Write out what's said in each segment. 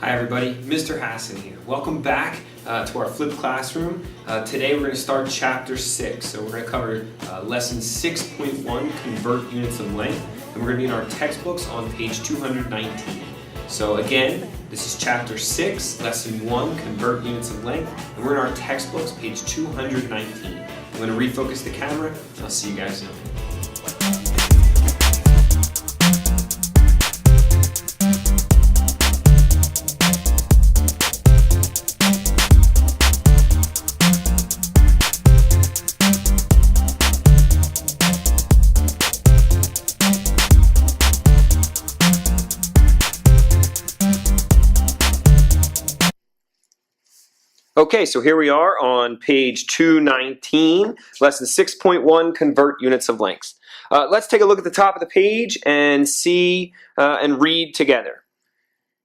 Hi everybody, Mr. Hassan here. Welcome back to our flipped classroom. Today we're going to start chapter 6. So we're going to cover lesson 6.1, convert units of length. And we're going to be in our textbooks on page 219. So again, this is chapter 6, lesson 1, convert units of length. And we're in our textbooks, page 219. I'm going to refocus the camera. I'll see you guys in a minute. Okay, so here we are on page 219, lesson 6.1, convert units of length. Let's take a look at the top of the page and see and read together.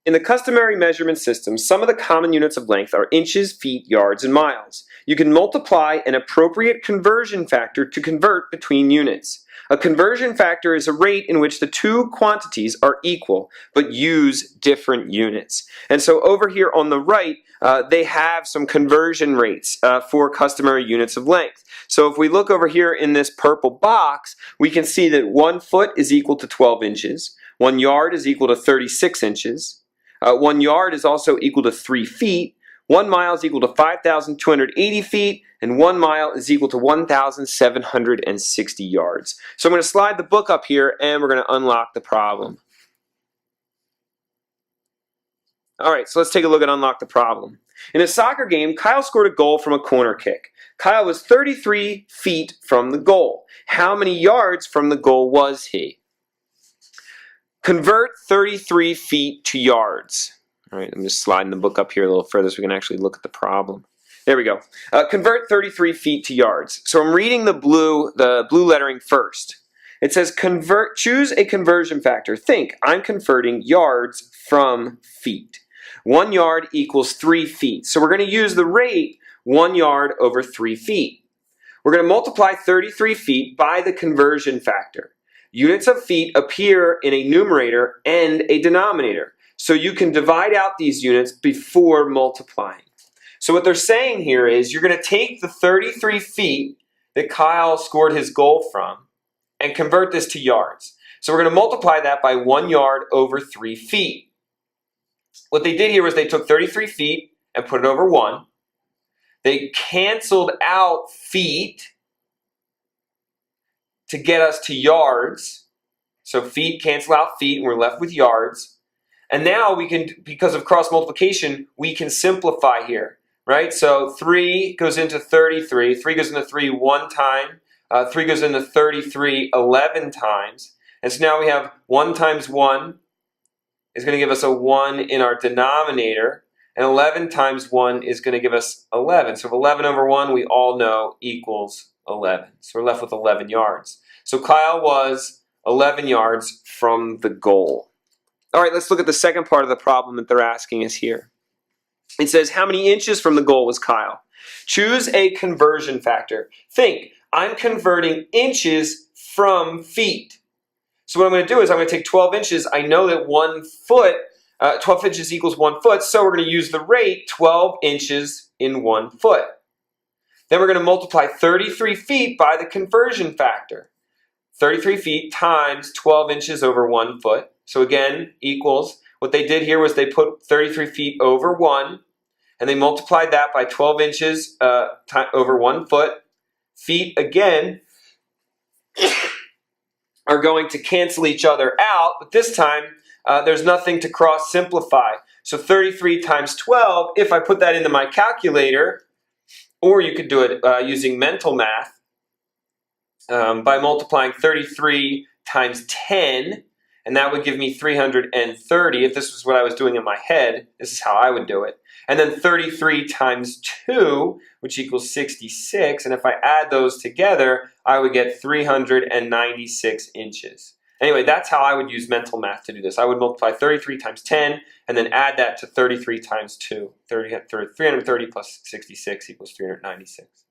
In the customary measurement system, some of the common units of length are inches, feet, yards, and miles. You can multiply an appropriate conversion factor to convert between units. A conversion factor is a rate in which the two quantities are equal but use different units. And so over here on the right, they have some conversion rates for customary units of length. So if we look over here in this purple box, we can see that 1 foot is equal to 12 inches, 1 yard is equal to 36 inches, 1 yard is also equal to 3 feet, 1 mile is equal to 5,280 feet, and 1 mile is equal to 1,760 yards. So I'm going to slide the book up here and we're going to unlock the problem. Alright, so let's take a look at unlock the problem. In a soccer game, Kyle scored a goal from a corner kick. Kyle was 33 feet from the goal. How many yards from the goal was he? Convert 33 feet to yards. Alright, I'm just sliding the book up here a little further so we can actually look at the problem. There we go. Convert 33 feet to yards. So I'm reading the blue lettering first. It says choose a conversion factor. Think, I'm converting yards from feet. 1 yard equals 3 feet. So we're going to use the rate 1 yard over 3 feet. We're going to multiply 33 feet by the conversion factor. Units of feet appear in a numerator and a denominator. So you can divide out these units before multiplying. So what they're saying here is you're going to take the 33 feet that Kyle scored his goal from and convert this to yards. So we're going to multiply that by 1 yard over 3 feet. What they did here was they took 33 feet and put it over 1. They canceled out feet to get us to yards. So feet cancel out feet and we're left with yards. And now we can, because of cross multiplication, we can simplify here. Right? So 3 goes into 33. 3 goes into 3 1 time. 3 goes into 33 11 times. And so now we have 1 times 1 is going to give us a 1 in our denominator. And 11 times 1 is going to give us 11. So if 11 over 1, we all know, equals 11. So we're left with 11 yards. So Kyle was 11 yards from the goal. All right, let's look at the second part of the problem that they're asking us here. It says, how many inches from the goal was Kyle? Choose a conversion factor. Think, I'm converting inches from feet. So what I'm going to do is I'm going to take 12 inches. I know that 12 inches equals 1 foot, so we're going to use the rate 12 inches in 1 foot. Then we're going to multiply 33 feet by the conversion factor. 33 feet times 12 inches over 1 foot. So again, equals, what they did here was they put 33 feet over 1, and they multiplied that by 12 inches over 1 foot. Feet, again, are going to cancel each other out, but this time there's nothing to cross simplify. So 33 times 12, if I put that into my calculator, or you could do it using mental math, by multiplying 33 times 10, and that would give me 330. If this was what I was doing in my head, this is how I would do it. And then 33 times 2, which equals 66. And if I add those together, I would get 396 inches. Anyway, that's how I would use mental math to do this. I would multiply 33 times 10 and then add that to 33 times 2. 330 plus 66 equals 396.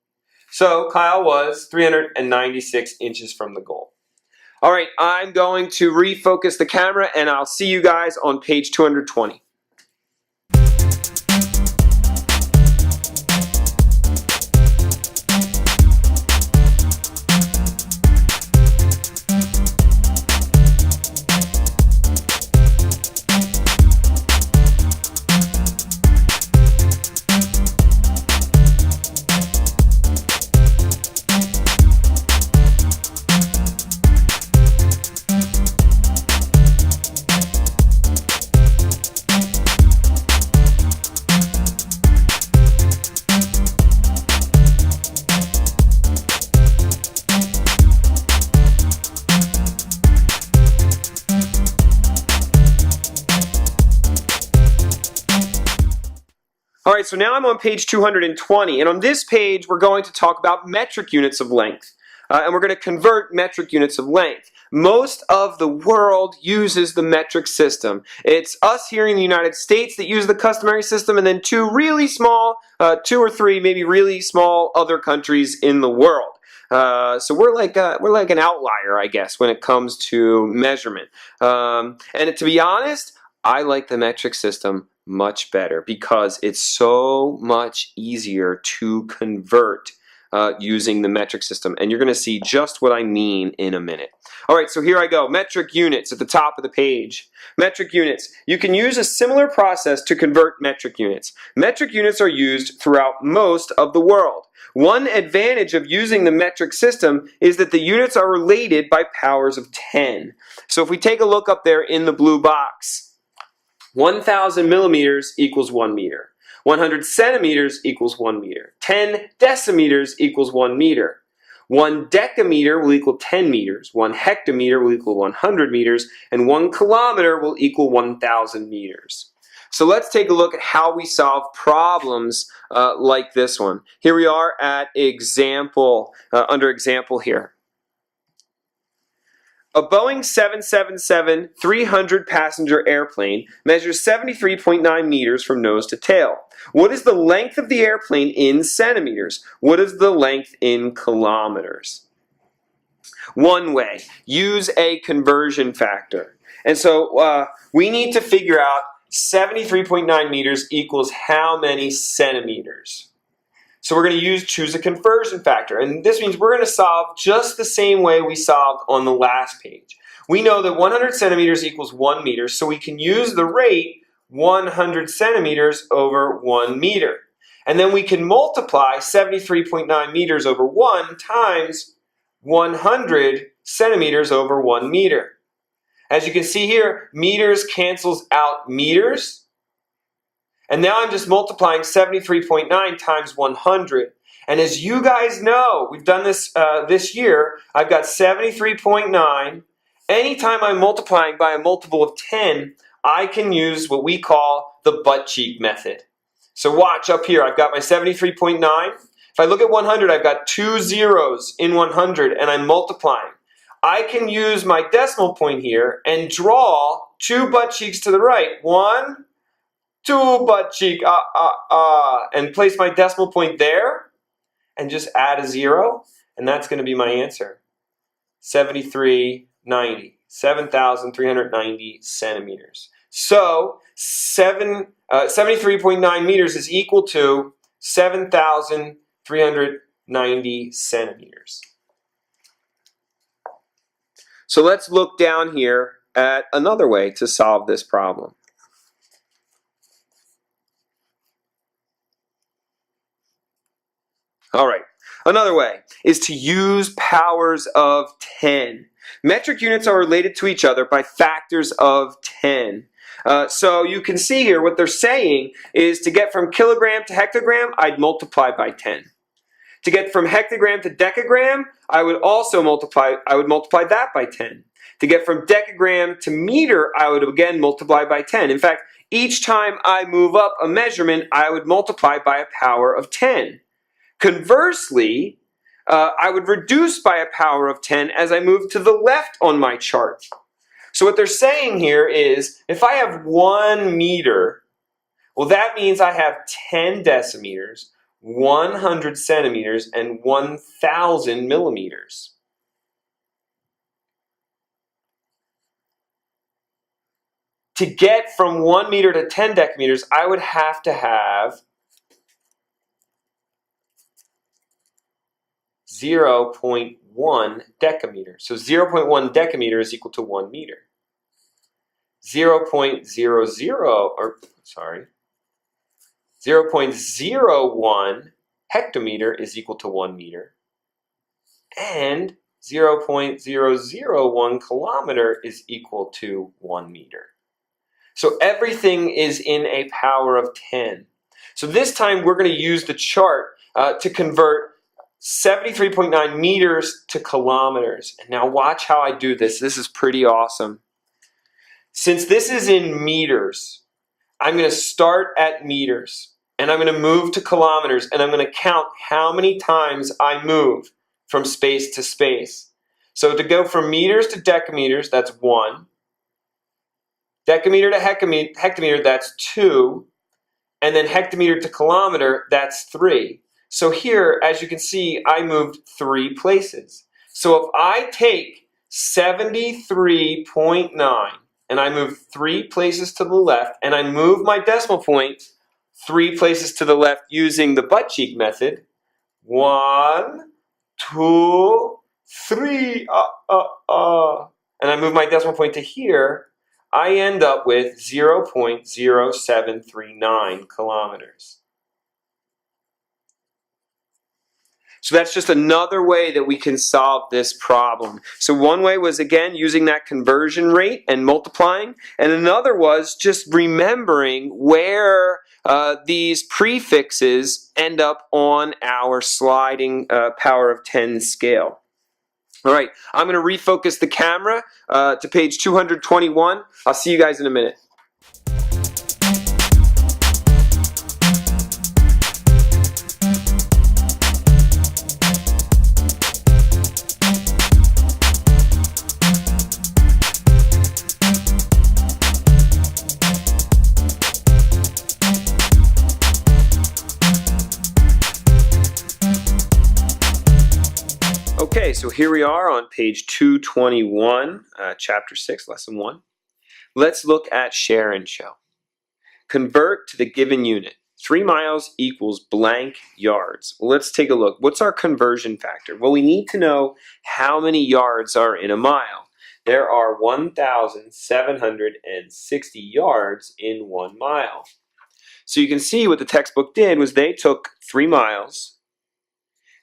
So Kyle was 396 inches from the goal. All right, I'm going to refocus the camera and I'll see you guys on page 220. All right, so now I'm on page 220, and on this page we're going to talk about metric units of length. And we're going to convert metric units of length. Most of the world uses the metric system. It's us here in the United States that use the customary system, and then two or three maybe really small other countries in the world. So we're like an outlier, I guess, when it comes to measurement. And to be honest, I like the metric system much better because it's so much easier to convert using the metric system. And you're going to see just what I mean in a minute. All right, so here I go. Metric units at the top of the page. Metric units. You can use a similar process to convert metric units. Metric units are used throughout most of the world. One advantage of using the metric system is that the units are related by powers of 10. So if we take a look up there in the blue box, 1,000 millimeters equals 1 meter. 100 centimeters equals 1 meter. 10 decimeters equals 1 meter. 1 decameter will equal 10 meters. 1 hectometer will equal 100 meters. And 1 kilometer will equal 1,000 meters. So let's take a look at how we solve problems like this one. Here we are at example, under example here. A Boeing 777-300 passenger airplane measures 73.9 meters from nose to tail. What is the length of the airplane in centimeters? What is the length in kilometers? One way, use a conversion factor. And so we need to figure out 73.9 meters equals how many centimeters? So we're going to choose a conversion factor, and this means we're going to solve just the same way we solved on the last page. We know that 100 centimeters equals 1 meter, so we can use the rate 100 centimeters over 1 meter. And then we can multiply 73.9 meters over 1 times 100 centimeters over 1 meter. As you can see here, meters cancels out meters. And now I'm just multiplying 73.9 times 100. And as you guys know, we've done this this year, I've got 73.9. Anytime I'm multiplying by a multiple of 10, I can use what we call the butt cheek method. So watch up here, I've got my 73.9. If I look at 100, I've got 2 zeros in 100, and I'm multiplying. I can use my decimal point here and draw 2 butt cheeks to the right. 1, 2 butt cheek, and place my decimal point there and just add a 0, and that's going to be my answer. 7,390 centimeters. So 73.9 meters is equal to 7,390 centimeters. So let's look down here at another way to solve this problem. All right, another way is to use powers of 10. Metric units are related to each other by factors of 10. So you can see here what they're saying is to get from kilogram to hectogram, I'd multiply by 10. To get from hectogram to decagram, I would multiply that by 10. To get from decagram to meter, I would again multiply by 10. In fact, each time I move up a measurement, I would multiply by a power of 10. Conversely, I would reduce by a power of 10 as I move to the left on my chart. So what they're saying here is, if I have 1 meter, well, that means I have 10 decimeters, 100 centimeters, and 1,000 millimeters. To get from 1 meter to 10 decameters, I would have to have 0.1 decameter. So 0.1 decameter is equal to 1 meter. 0.01 hectometer is equal to 1 meter. And 0.001 kilometer is equal to 1 meter. So everything is in a power of 10. So this time we're going to use the chart to convert 73.9 meters to kilometers. And now watch how I do this. This is pretty awesome. Since this is in meters, I'm going to start at meters. and I'm going to move to kilometers, and I'm going to count how many times I move from space to space. So to go from meters to decameters, that's 1. Decameter to hectometer, that's 2. And then hectometer to kilometer, that's 3. So here, as you can see, I moved 3 places. So if I take 73.9 and I move 3 places to the left, and I move my decimal point 3 places to the left using the butt cheek method, 1, 2, 3, and I move my decimal point to here, I end up with 0.0739 kilometers. So that's just another way that we can solve this problem. So one way was, again, using that conversion rate and multiplying, and another was just remembering where these prefixes end up on our sliding power of 10 scale. All right, I'm going to refocus the camera to page 221. I'll see you guys in a minute. Okay, so here we are on page 221, chapter 6, lesson 1. Let's look at share and show. Convert to the given unit. 3 miles equals blank yards. Well, let's take a look. What's our conversion factor? Well, we need to know how many yards are in a mile. There are 1,760 yards in 1 mile. So you can see what the textbook did was they took 3 miles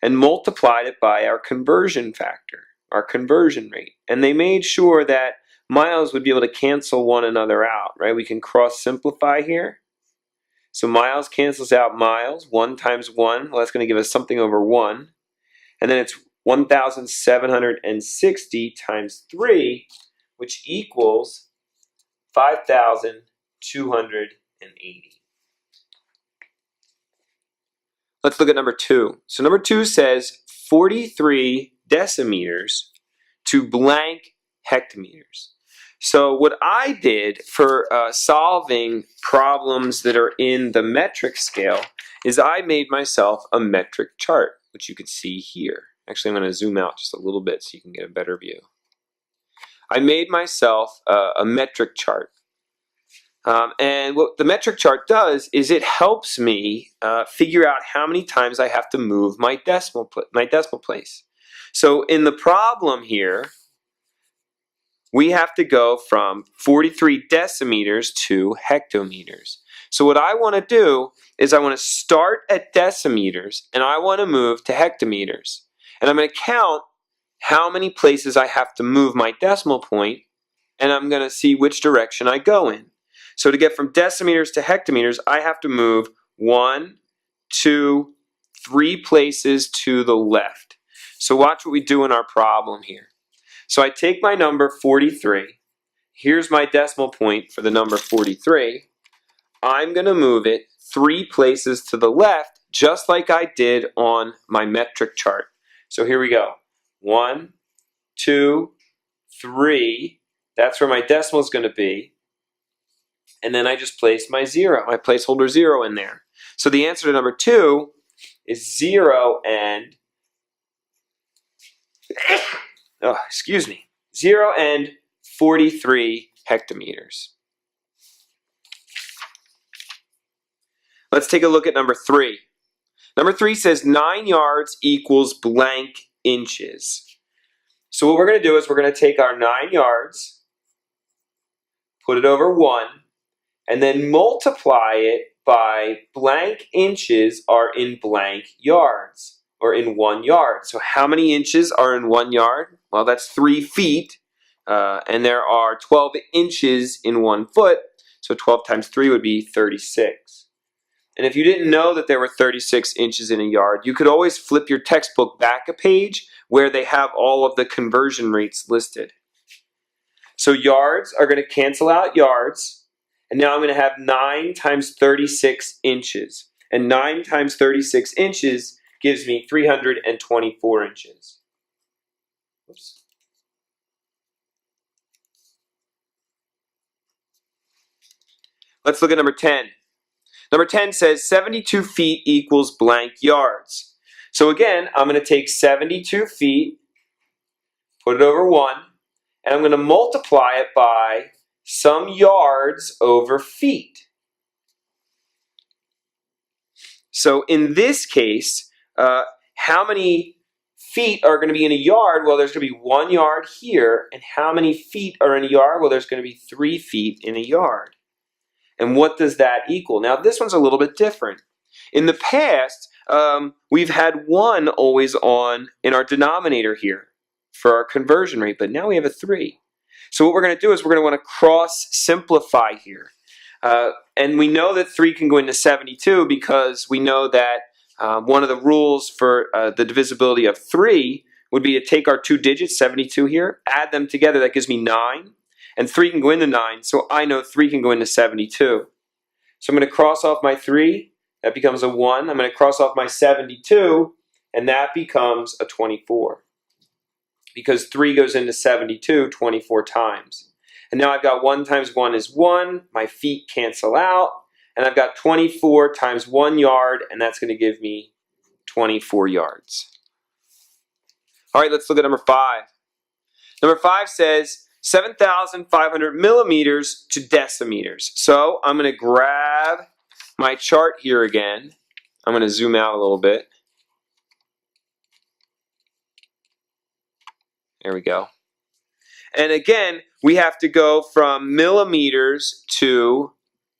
and multiplied it by our conversion factor, our conversion rate. And they made sure that miles would be able to cancel one another out, right? We can cross simplify here. So miles cancels out miles, 1 times 1, well, that's going to give us something over 1. And then it's 1,760 times 3, which equals 5,280. Let's look at number 2. So number 2 says 43 decimeters to blank hectometers. So what I did for solving problems that are in the metric scale is I made myself a metric chart, which you can see here. Actually, I'm going to zoom out just a little bit so you can get a better view. I made myself a metric chart. And what the metric chart does is it helps me figure out how many times I have to move my decimal place. So in the problem here, we have to go from 43 decimeters to hectometers. So what I want to do is I want to start at decimeters and I want to move to hectometers. And I'm going to count how many places I have to move my decimal point, and I'm going to see which direction I go in. So to get from decimeters to hectometers, I have to move 1, 2, 3 places to the left. So watch what we do in our problem here. So I take my number 43. Here's my decimal point for the number 43. I'm going to move it 3 places to the left, just like I did on my metric chart. So here we go. 1, 2, 3. That's where my decimal is going to be. And then I just place my 0, my placeholder 0 in there. So the answer to number 2 is 0 and 0 and 43 hectometers. Let's take a look at number 3. Number 3 says 9 yards equals blank inches. So what we're going to do is we're going to take our 9 yards, put it over 1, and then multiply it by blank inches are in blank yards, or in 1 yard. So how many inches are in 1 yard? Well, that's 3 feet, and there are 12 inches in 1 foot, so 12 times 3 would be 36. And if you didn't know that there were 36 inches in a yard, you could always flip your textbook back a page where they have all of the conversion rates listed. So yards are going to cancel out yards, and now I'm going to have 9 times 36 inches. and 9 times 36 inches gives me 324 inches. Oops. Let's look at number 10. Number 10 says 72 feet equals blank yards. So again, I'm going to take 72 feet, put it over 1, and I'm going to multiply it by some yards over feet. So in this case, how many feet are going to be in a yard? Well, there's going to be 1 yard here. And how many feet are in a yard? Well, there's going to be 3 feet in a yard. And what does that equal? Now, this one's a little bit different. In the past, we've had 1 always on in our denominator here for our conversion rate, but now we have a 3. So what we're going to do is we're going to want to cross simplify here. And we know that 3 can go into 72 because we know that one of the rules for the divisibility of 3 would be to take our 2 digits, 72 here, add them together, that gives me 9. And 3 can go into 9, so I know 3 can go into 72. So I'm going to cross off my 3, that becomes a 1. I'm going to cross off my 72, and that becomes a 24. Because 3 goes into 72 24 times. And now I've got 1 times 1 is 1, my feet cancel out, and I've got 24 times 1 yard, and that's going to give me 24 yards. All right, let's look at number 5. Number 5 says 7,500 millimeters to decimeters. So I'm going to grab my chart here again. I'm going to zoom out a little bit. There we go. And again, we have to go from millimeters to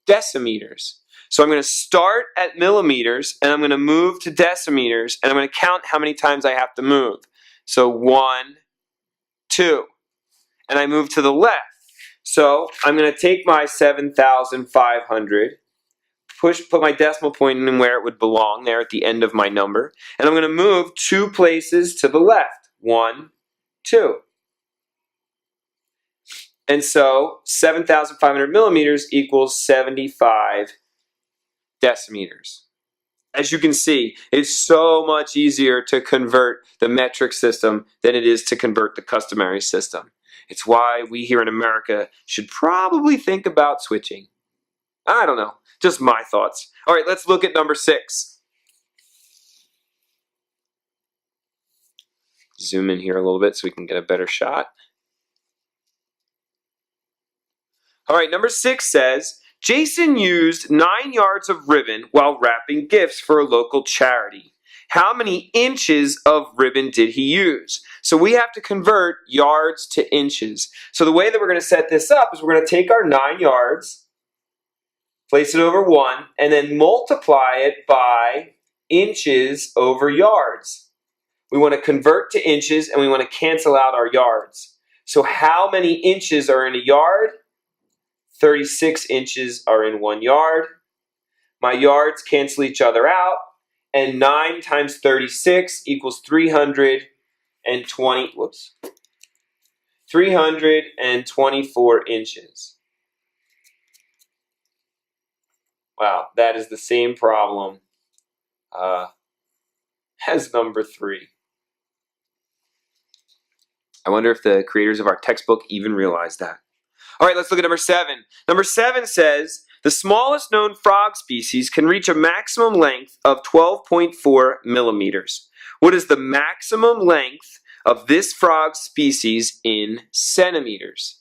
decimeters. So I'm going to start at millimeters, and I'm going to move to decimeters, and I'm going to count how many times I have to move. So 1, 2. And I move to the left. So I'm going to take my 7,500, put my decimal point in where it would belong, there at the end of my number, and I'm going to move 2 places to the left. 1, 2. And so 7,500 millimeters equals 75 decimeters. As you can see, it's so much easier to convert the metric system than it is to convert the customary system. It's why we here in America should probably think about switching. I don't know, just my thoughts. All right, let's look at number 6. Zoom in here a little bit so we can get a better shot. All right, number 6 says, Jason used 9 yards of ribbon while wrapping gifts for a local charity. How many inches of ribbon did he use? So we have to convert yards to inches. So the way that we're going to set this up is we're going to take our 9 yards, place it over 1, and then multiply it by inches over yards. We want to convert to inches, and we want to cancel out our yards. So how many inches are in a yard? 36 inches are in 1 yard. My yards cancel each other out, and 9 times 36 equals 324 inches. Wow, that is the same problem as number 3. I wonder if the creators of our textbook even realized that. All right, let's look at number 7. Number 7 says, the smallest known frog species can reach a maximum length of 12.4 millimeters. What is the maximum length of this frog species in centimeters?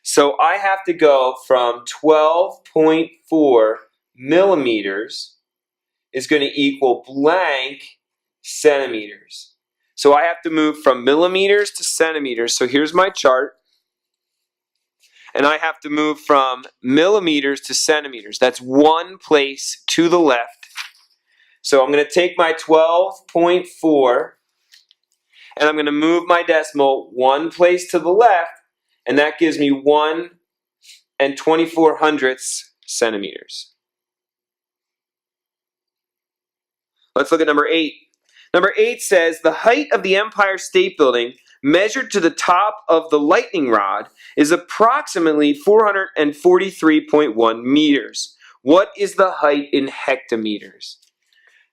So I have to go from 12.4 millimeters is going to equal blank centimeters. So I have to move from millimeters to centimeters. So here's my chart. And I have to move from millimeters to centimeters. That's 1 place to the left. So I'm going to take my 12.4 and I'm going to move my decimal 1 place to the left, and that gives me 1 2400 centimeters. Let's look at number 8. Number 8 says the height of the Empire State Building measured to the top of the lightning rod is approximately 443.1 meters. What is the height in hectometers?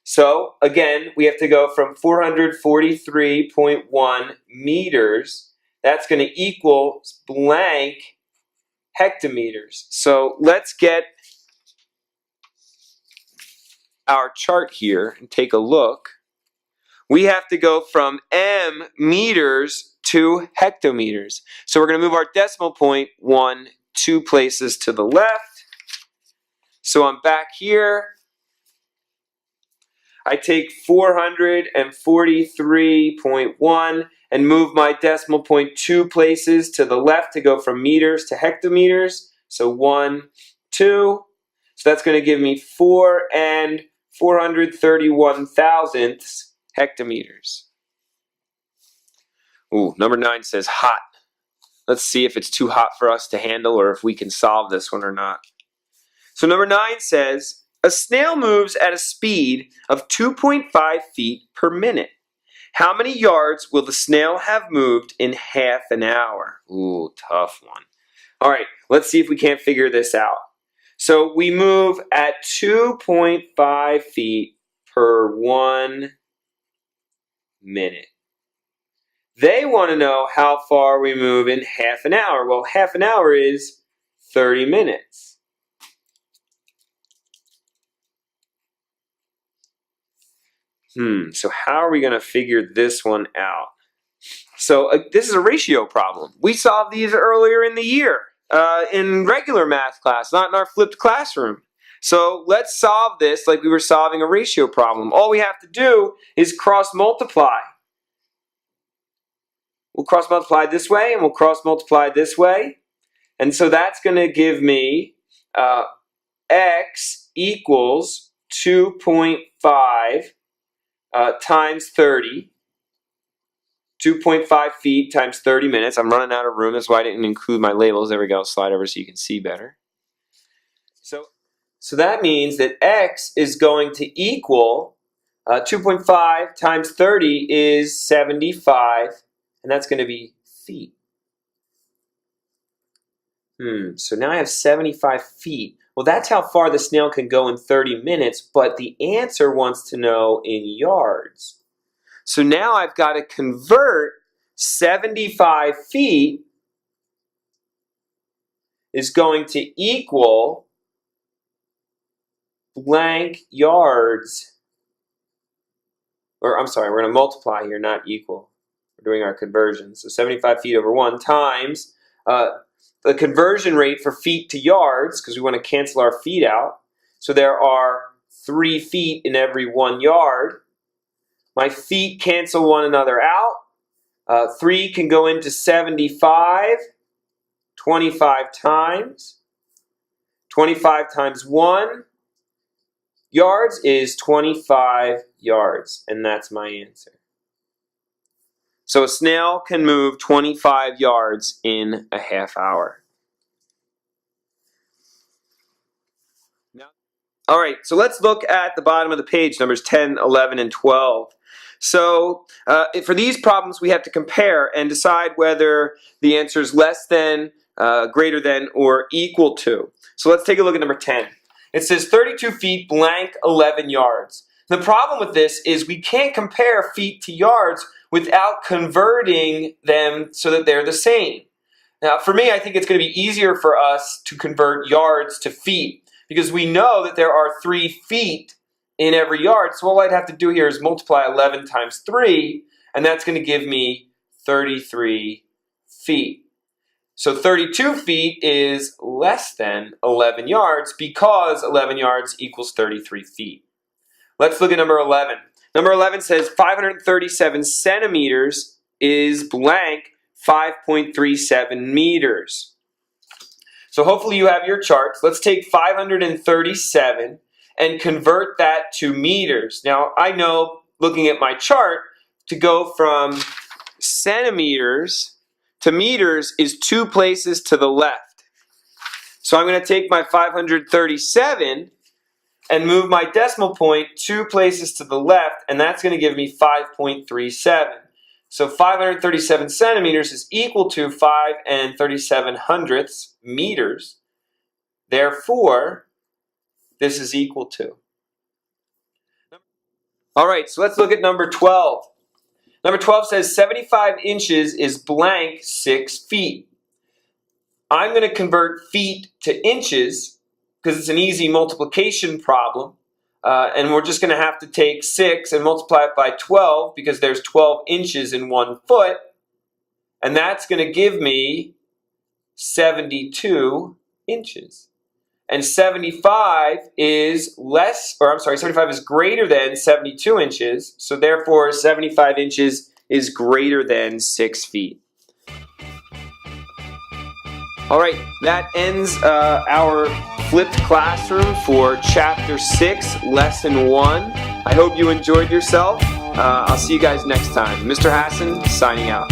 So again, we have to go from 443.1 meters. That's going to equal blank hectometers. So let's get our chart here and take a look. We have to go from m meters to hectometers. So we're going to move our decimal point 2 places to the left. So I'm back here. I take 443.1 and move my decimal point 2 places to the left to go from meters to hectometers. So 1, 2. So that's going to give me 4 and 431 thousandths hectometers. Ooh, number 9 says hot. Let's see if it's too hot for us to handle or if we can solve this one or not. So number 9 says, a snail moves at a speed of 2.5 feet per minute. How many yards will the snail have moved in half an hour? Ooh, tough one. All right, let's see if we can't figure this out. So we move at 2.5 feet per 1 minute. They want to know how far we move in half an hour. Well, half an hour is 30 minutes. So how are we going to figure this one out? So this is a ratio problem. We solved these earlier in the year in regular math class, not in our flipped classroom. So let's solve this like we were solving a ratio problem. All we have to do is cross multiply. We'll cross multiply this way and we'll cross multiply this way. And so that's going to give me x equals 2.5 times 30. 2.5 feet times 30 minutes. I'm running out of room. That's why I didn't include my labels. There we go. Slide over so you can see better. So that means that x is going to equal 2.5 times 30 is 75. And that's going to be feet. So now I have 75 feet. Well, that's how far the snail can go in 30 minutes, but the answer wants to know in yards. So now I've got to convert 75 feet is going to equal blank yards. Or I'm sorry, we're going to multiply here, not equal. We're doing our conversion. So 75 feet over 1 times the conversion rate for feet to yards, because we want to cancel our feet out. So there are 3 feet in every 1 yard. My feet cancel one another out. 3 can go into 75 25 times. 25 times 1 yards is 25 yards, and that's my answer. So a snail can move 25 yards in a half hour. All right, so let's look at the bottom of the page, numbers 10, 11, and 12. So for these problems, we have to compare and decide whether the answer is less than, greater than, or equal to. So let's take a look at number 10. It says 32 feet blank 11 yards. The problem with this is we can't compare feet to yards without converting them so that they're the same. Now, for me, I think it's going to be easier for us to convert yards to feet because we know that there are 3 feet in every yard. So all I'd have to do here is multiply 11 times 3, and that's going to give me 33 feet. So 32 feet is less than 11 yards because 11 yards equals 33 feet. Let's look at number 11. Number 11 says 537 centimeters is blank 5.37 meters. So hopefully you have your charts. Let's take 537 and convert that to meters. Now I know, looking at my chart, to go from centimeters to meters is 2 places to the left. So I'm going to take my 537 and move my decimal point 2 places to the left, and that's going to give me 5.37. So 537 centimeters is equal to 5 37 hundredths meters. Therefore, this is equal to. All right, so let's look at number 12. Number 12 says 75 inches is blank 6 feet. I'm going to convert feet to inches because it's an easy multiplication problem. And we're just going to have to take 6 and multiply it by 12 because there's 12 inches in 1 foot. And that's going to give me 72 inches. And 75 is 75 is greater than 72 inches. So therefore, 75 inches is greater than 6 feet. All right, that ends our flipped classroom for Chapter 6, Lesson 1. I hope you enjoyed yourself. I'll see you guys next time. Mr. Hassan, signing out.